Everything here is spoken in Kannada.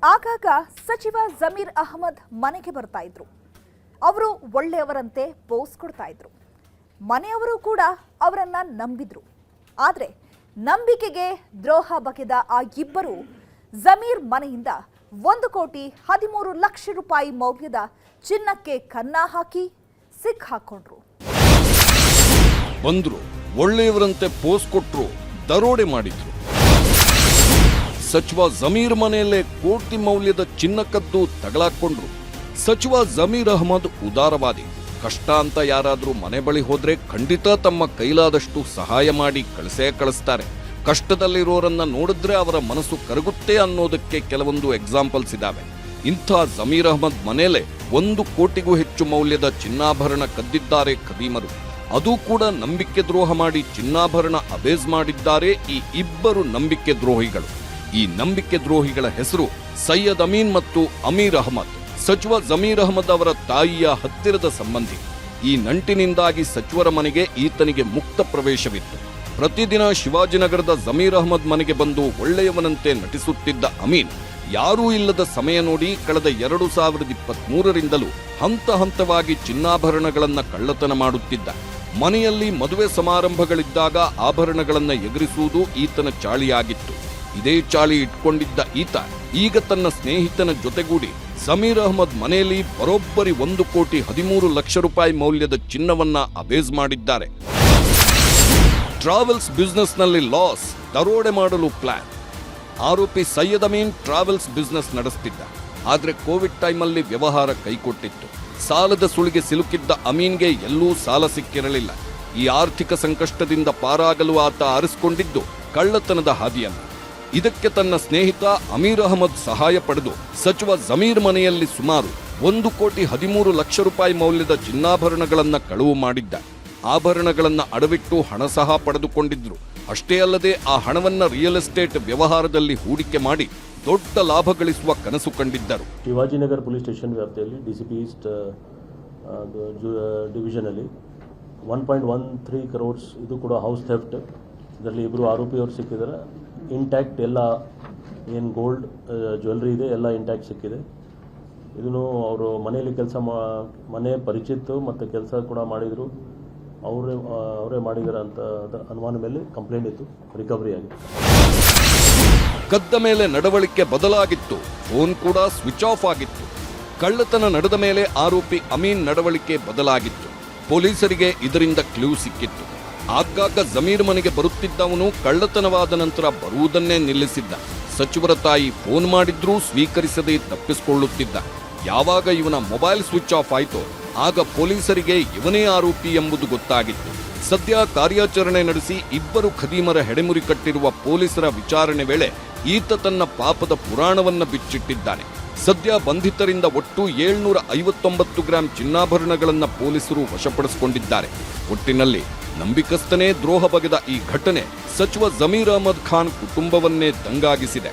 ಆಗಾಗ ಸಚಿವ ಜಮೀರ್ ಅಹಮದ್ ಮನೆಗೆ ಬರ್ತಾ ಇದ್ರು. ಅವರು ಒಳ್ಳೆಯವರಂತೆ ಪೋಸ್ ಕೊಡ್ತಾ ಇದ್ರು. ಮನೆಯವರು ಕೂಡ ಅವರನ್ನ ನಂಬಿದ್ರು. ಆದರೆ ನಂಬಿಕೆಗೆ ದ್ರೋಹ ಬಗೆದ ಆ ಇಬ್ಬರು ಜಮೀರ್ ಮನೆಯಿಂದ 1,13,00,000 ರೂಪಾಯಿ ಮೌಲ್ಯದ ಚಿನ್ನಕ್ಕೆ ಕನ್ನ ಹಾಕಿ ಸಿಕ್ಕಾಕೊಂಡ್ರು. ಬಂದ್ರು, ಒಳ್ಳೆಯವರಂತೆ ಪೋಸ್ ಕೊಟ್ರು, ದರೋಡೆ ಮಾಡಿದ್ರು. ಸಚಿವ ಜಮೀರ್ ಮನೆಯಲ್ಲೇ ಕೋಟಿ ಮೌಲ್ಯದ ಚಿನ್ನ ಕದ್ದು ತಗಲಾಕೊಂಡ್ರು. ಸಚಿವ ಜಮೀರ್ ಅಹಮದ್ ಉದಾರವಾದಿ. ಕಷ್ಟ ಅಂತ ಯಾರಾದ್ರೂ ಮನೆ ಬಳಿ ಹೋದ್ರೆ ಖಂಡಿತ ತಮ್ಮ ಕೈಲಾದಷ್ಟು ಸಹಾಯ ಮಾಡಿ ಕಳಿಸ್ತಾರೆ. ಕಷ್ಟದಲ್ಲಿರೋರನ್ನ ನೋಡಿದ್ರೆ ಅವರ ಮನಸ್ಸು ಕರಗುತ್ತೆ ಅನ್ನೋದಕ್ಕೆ ಕೆಲವೊಂದು ಎಕ್ಸಾಂಪಲ್ಸ್ ಇದಾವೆ. ಇಂಥ ಜಮೀರ್ ಅಹಮದ್ ಮನೆಯಲ್ಲೇ 1 ಕೋಟಿಗೂ ಹೆಚ್ಚು ಮೌಲ್ಯದ ಚಿನ್ನಾಭರಣ ಕದ್ದಿದ್ದಾರೆ ಖದೀಮರು. ಅದು ಕೂಡ ನಂಬಿಕೆ ದ್ರೋಹ ಮಾಡಿ ಚಿನ್ನಾಭರಣ ಅಬೇಜ್ ಮಾಡಿದ್ದಾರೆ ಈ ಇಬ್ಬರು ನಂಬಿಕೆ ದ್ರೋಹಿಗಳು. ಈ ನಂಬಿಕೆ ದ್ರೋಹಿಗಳ ಹೆಸರು ಸೈಯದ್ ಅಮೀನ್ ಮತ್ತು ಅಮೀರ್ ಅಹಮದ್. ಸಚಿವ ಜಮೀರ್ ಅಹಮದ್ ಅವರ ತಾಯಿಯ ಹತ್ತಿರದ ಸಂಬಂಧಿ. ಈ ನಂಟಿನಿಂದಾಗಿ ಸಚಿವರ ಮನೆಗೆ ಈತನಿಗೆ ಮುಕ್ತ ಪ್ರವೇಶವಿತ್ತು. ಪ್ರತಿದಿನ ಶಿವಾಜಿನಗರದ ಜಮೀರ್ ಅಹಮದ್ ಮನೆಗೆ ಬಂದು ಒಳ್ಳೆಯವನಂತೆ ನಟಿಸುತ್ತಿದ್ದ ಅಮೀನ್ ಯಾರೂ ಇಲ್ಲದ ಸಮಯ ನೋಡಿ ಕಳೆದ 2023ರಿಂದಲೂ ಹಂತ ಹಂತವಾಗಿ ಚಿನ್ನಾಭರಣಗಳನ್ನ ಕಳ್ಳತನ ಮಾಡುತ್ತಿದ್ದ. ಮನೆಯಲ್ಲಿ ಮದುವೆ ಸಮಾರಂಭಗಳಿದ್ದಾಗ ಆಭರಣಗಳನ್ನ ಎಗರಿಸುವುದು ಈತನ ಚಾಳಿಯಾಗಿತ್ತು. ಇದೇ ಚಾಳಿ ಇಟ್ಕೊಂಡಿದ್ದ ಈತ ಈಗ ತನ್ನ ಸ್ನೇಹಿತನ ಜೊತೆಗೂಡಿ ಜಮೀರ್ ಅಹಮದ್ ಮನೆಯಲ್ಲಿ ಬರೋಬ್ಬರಿ 1,13,00,000 ರೂಪಾಯಿ ಮೌಲ್ಯದ ಚಿನ್ನವನ್ನ ಅಬೇಜ್ ಮಾಡಿದ್ದಾರೆ. ಟ್ರಾವೆಲ್ಸ್ ಬಿಸ್ನೆಸ್ನಲ್ಲಿ ಲಾಸ್, ದರೋಡೆ ಮಾಡಲು ಪ್ಲಾನ್. ಆರೋಪಿ ಸೈಯದ್ ಅಮೀನ್ ಟ್ರಾವೆಲ್ಸ್ ಬಿಸ್ನೆಸ್ ನಡೆಸುತ್ತಿದ್ದ. ಆದ್ರೆ ಕೋವಿಡ್ ಟೈಮಲ್ಲಿ ವ್ಯವಹಾರ ಕೈಕೊಟ್ಟಿತ್ತು. ಸಾಲದ ಸುಳಿಗೆ ಸಿಲುಕಿದ್ದ ಅಮೀನ್ಗೆ ಎಲ್ಲೂ ಸಾಲ ಸಿಕ್ಕಿರಲಿಲ್ಲ. ಈ ಆರ್ಥಿಕ ಸಂಕಷ್ಟದಿಂದ ಪಾರಾಗಲು ಆತ ಆರಿಸಿಕೊಂಡಿದ್ದು ಕಳ್ಳತನದ ಹಾದಿಯನ್ನು. ಇದಕ್ಕೆ ತನ್ನ ಸ್ನೇಹಿತ ಅಮೀರ್ ಅಹಮದ್ ಸಹಾಯ ಪಡೆದು ಸಚಿವ ಜಮೀರ್ ಮನೆಯಲ್ಲಿ ಸುಮಾರು 1,13,00,000 ರೂಪಾಯಿ ಮೌಲ್ಯದ ಚಿನ್ನಾಭರಣಗಳನ್ನ ಕಳುವು ಮಾಡಿದ್ದ. ಆಭರಣಗಳನ್ನ ಅಡವಿಟ್ಟು ಹಣ ಸಹ ಪಡೆದುಕೊಂಡಿದ್ರು. ಅಷ್ಟೇ ಅಲ್ಲದೆ ಆ ಹಣವನ್ನ ರಿಯಲ್ ಎಸ್ಟೇಟ್ ವ್ಯವಹಾರದಲ್ಲಿ ಹೂಡಿಕೆ ಮಾಡಿ ದೊಡ್ಡ ಲಾಭ ಗಳಿಸುವ ಕನಸು ಕಂಡಿದ್ದರು. ಶಿವಾಜಿನಗರ ಪೊಲೀಸ್ ಸ್ಟೇಷನ್ ವ್ಯಾಪ್ತಿಯಲ್ಲಿ ಡಿಸಿಪಿ ಈಸ್ಟ್ ಡಿವಿಷನ್ ಅಲ್ಲಿ 1.13 crores ಇದು ಕೂಡ ಹೌಸ್ ಥೆಫ್ಟ್. ಇದರಲ್ಲಿ ಇಬ್ಬರು ಆರೋಪಿಯವರು ಸಿಕ್ಕಿದ್ದಾರೆ. ಇಂಟ್ಯಾಕ್ಟ್ ಎಲ್ಲ ಏನು ಗೋಲ್ಡ್ ಜ್ಯುವೆಲ್ರಿ ಇದೆ ಎಲ್ಲ ಇಂಟ್ಯಾಕ್ಟ್ ಸಿಕ್ಕಿದೆ. ಇದನ್ನು ಅವರು ಮನೆಯಲ್ಲಿ ಮನೆ ಪರಿಚಿತ್ತು ಮತ್ತು ಕೆಲಸ ಕೂಡ ಮಾಡಿದರು. ಅವರೇ ಮಾಡಿದ್ದಾರೆ ಅಂತ ಅನುಮಾನ ಮೇಲೆ ಕಂಪ್ಲೇಂಟ್ ಇತ್ತು. ರಿಕವರಿ ಆಗಿದೆ. ಕದ್ದ ಮೇಲೆ ನಡವಳಿಕೆ ಬದಲಾಗಿತ್ತು. ಫೋನ್ ಕೂಡ ಸ್ವಿಚ್ ಆಫ್ ಆಗಿತ್ತು. ಕಳ್ಳತನ ನಡೆದ ಮೇಲೆ ಆರೋಪಿ ಅಮೀನ್ ನಡವಳಿಕೆ ಬದಲಾಗಿತ್ತು. ಪೊಲೀಸರಿಗೆ ಇದರಿಂದ ಕ್ಲೂ ಸಿಕ್ಕಿತ್ತು. ಆಗಾಗ ಜಮೀರ್ ಮನೆಗೆ ಬರುತ್ತಿದ್ದವನು ಕಳ್ಳತನವಾದ ನಂತರ ಬರುವುದನ್ನೇ ನಿಲ್ಲಿಸಿದ್ದ. ಸಚಿವರ ತಾಯಿ ಫೋನ್ ಮಾಡಿದ್ರೂ ಸ್ವೀಕರಿಸದೆ ತಪ್ಪಿಸಿಕೊಳ್ಳುತ್ತಿದ್ದ. ಯಾವಾಗ ಇವನ ಮೊಬೈಲ್ ಸ್ವಿಚ್ ಆಫ್ ಆಯಿತೋ ಆಗ ಪೊಲೀಸರಿಗೆ ಇವನೇ ಆರೋಪಿ ಎಂಬುದು ಗೊತ್ತಾಗಿತ್ತು. ಸದ್ಯ ಕಾರ್ಯಾಚರಣೆ ನಡೆಸಿ ಇಬ್ಬರು ಖದೀಮರ ಹೆಡೆಮುರಿ ಕಟ್ಟಿರುವ ಪೊಲೀಸರ ವಿಚಾರಣೆ ವೇಳೆ ಈತ ತನ್ನ ಪಾಪದ ಪುರಾಣವನ್ನ ಬಿಚ್ಚಿಟ್ಟಿದ್ದಾನೆ. ಸದ್ಯ ಬಂಧಿತರಿಂದ ಒಟ್ಟು 759 ಗ್ರಾಂ ಚಿನ್ನಾಭರಣಗಳನ್ನ ಪೊಲೀಸರು ವಶಪಡಿಸಿಕೊಂಡಿದ್ದಾರೆ. ಒಟ್ಟಿನಲ್ಲಿ ನಂಬಿಕಸ್ಥನೇ ದ್ರೋಹ ಬಗೆದ ಈ ಘಟನೆ ಸಚಿವ ಜಮೀರ್ ಅಹಮದ್ ಖಾನ್ ಕುಟುಂಬವನ್ನೇ ದಂಗಾಗಿಸಿದೆ.